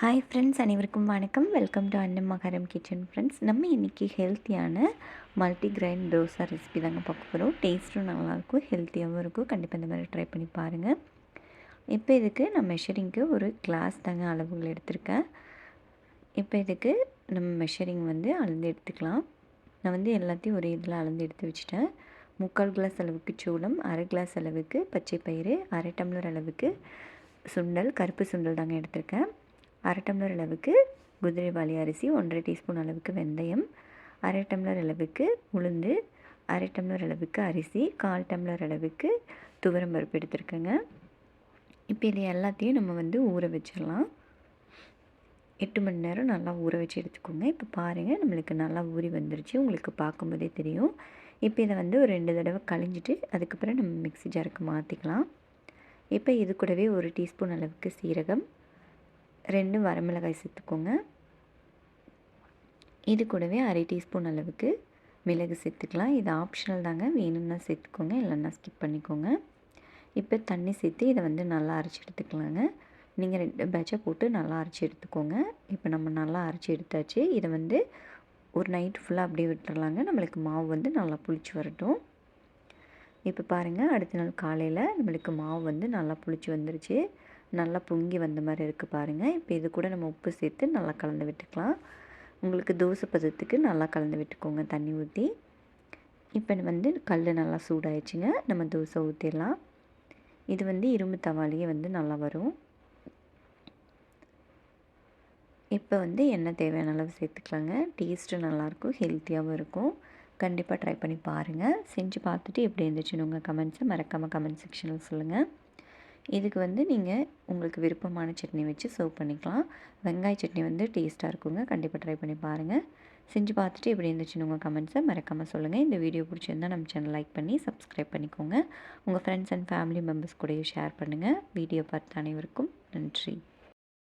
Hi friends, அனைவருக்கும் வணக்கம். Welcome to Annamagaram kitchen. Friends, நம்ம இன்றைக்கி ஹெல்த்தியான மல்டிக்ரைன் தோசை ரெசிபி தாங்க பார்க்க போகிறோம். டேஸ்ட்டும் நல்லாயிருக்கும், ஹெல்த்தியாகவும் இருக்கும். கண்டிப்பாக இந்த மாதிரி ட்ரை பண்ணி பாருங்கள். இப்போ இதுக்கு நான் மெஷரிங்க்கு ஒரு கிளாஸ் தாங்க அளவுகள் எடுத்திருக்கேன். இப்போ இதுக்கு நம்ம மெஷரிங் அளந்து எடுத்துக்கலாம். நான் எல்லாத்தையும் ஒரு இதில் அளந்து எடுத்து வச்சுட்டேன். 3/4 கிளாஸ் அளவுக்கு சோளம், 1/2 கிளாஸ் அளவுக்கு பச்சை பயிறு, 1/2 டம்ளர் அளவுக்கு சுண்டல், கருப்பு சுண்டல் தாங்க எடுத்திருக்கேன். 1/2 டம்ளர் அளவுக்கு குதிரைவாலி அரிசி, 1/2 டீஸ்பூன் அளவுக்கு வெந்தயம், 1/2 டம்ளர் அளவுக்கு உளுந்து, 1/2 டம்ளர் அளவுக்கு அரிசி, 1/4 டம்ளர் அளவுக்கு துவரம் பருப்பு எடுத்துருக்கேங்க. இப்போ இது எல்லாத்தையும் நம்ம ஊற வச்சிடலாம். 8 மணி நேரம் நல்லா ஊற வச்சு எடுத்துக்கோங்க. இப்போ பாருங்கள், நம்மளுக்கு நல்லா ஊறி வந்துருச்சு. உங்களுக்கு பார்க்கும்போதே தெரியும். இப்போ இதை ஒரு 2 தடவை கழிஞ்சிட்டு அதுக்கப்புறம் நம்ம மிக்ஸி ஜாருக்கு மாற்றிக்கலாம். இப்போ இது கூடவே 1 டீஸ்பூன் அளவுக்கு சீரகம், 2 வரமிளகாய் சேர்த்துக்கோங்க. இது கூடவே 1/2 டீஸ்பூன் அளவுக்கு மிளகு சேர்த்துக்கலாம். இது ஆப்ஷனல் தாங்க, வேணும்னா சேர்த்துக்கோங்க, இல்லைன்னா ஸ்கிப் பண்ணிக்கோங்க. இப்போ தண்ணி சேர்த்து இதை நல்லா அரைச்சி எடுத்துக்கலாங்க. நீங்கள் 2 பேட்சாக போட்டு நல்லா அரைச்சி எடுத்துக்கோங்க. இப்போ நம்ம நல்லா அரைச்சி எடுத்தாச்சு. இதை ஒரு நைட் ஃபுல்லாக அப்படியே விட்டுறலாங்க. நம்மளுக்கு மாவு நல்லா புளிச்சு வரட்டும். இப்போ பாருங்கள், அடுத்த நாள் காலையில் நம்மளுக்கு மாவு நல்லா புளிச்சு வந்துருச்சு. நல்லா பொங்கி வந்த மாதிரி இருக்குது பாருங்கள். இப்போ இது கூட நம்ம உப்பு சேர்த்து நல்லா கலந்து விட்டுக்கலாம். உங்களுக்கு தோசை பதத்துக்கு நல்லா கலந்து விட்டுக்கோங்க தண்ணி ஊற்றி. இப்போ கல் நல்லா சூடாயிடுச்சுங்க. நம்ம தோசை ஊற்றிடலாம். இது இரும்பு தவாலேயே நல்லா வரும். இப்போ எண்ணெய் தேவையான அளவு சேர்த்துக்கலாங்க. டேஸ்ட்டு நல்லாயிருக்கும், ஹெல்த்தியாகவும் இருக்கும். கண்டிப்பாக ட்ரை பண்ணி பாருங்கள். செஞ்சு பார்த்துட்டு எப்படி இருந்துச்சுன்னு உங்கள் கமெண்ட்ஸை மறக்காமல் கமெண்ட் செக்ஷனில் சொல்லுங்கள். இதுக்கு நீங்கள் உங்களுக்கு விருப்பமான சட்னி வச்சு சர்வ் பண்ணிக்கலாம். வெங்காய சட்னி டேஸ்ட்டாக இருக்குங்க. கண்டிப்பாக ட்ரை பண்ணி பாருங்கள். செஞ்சு பார்த்துட்டு எப்படி இருந்துச்சுன்னு உங்கள் கமெண்ட்ஸை மறக்காமல் சொல்லுங்கள். இந்த வீடியோ பிடிச்சிருந்தால் நம்ம சேனல் லைக் பண்ணி சப்ஸ்கிரைப் பண்ணிக்கோங்க. உங்கள் ஃப்ரெண்ட்ஸ் அண்ட் ஃபேமிலி மெம்பர்ஸ் கூடயும் ஷேர் பண்ணுங்கள். வீடியோ பார்த்த அனைவருக்கும் நன்றி.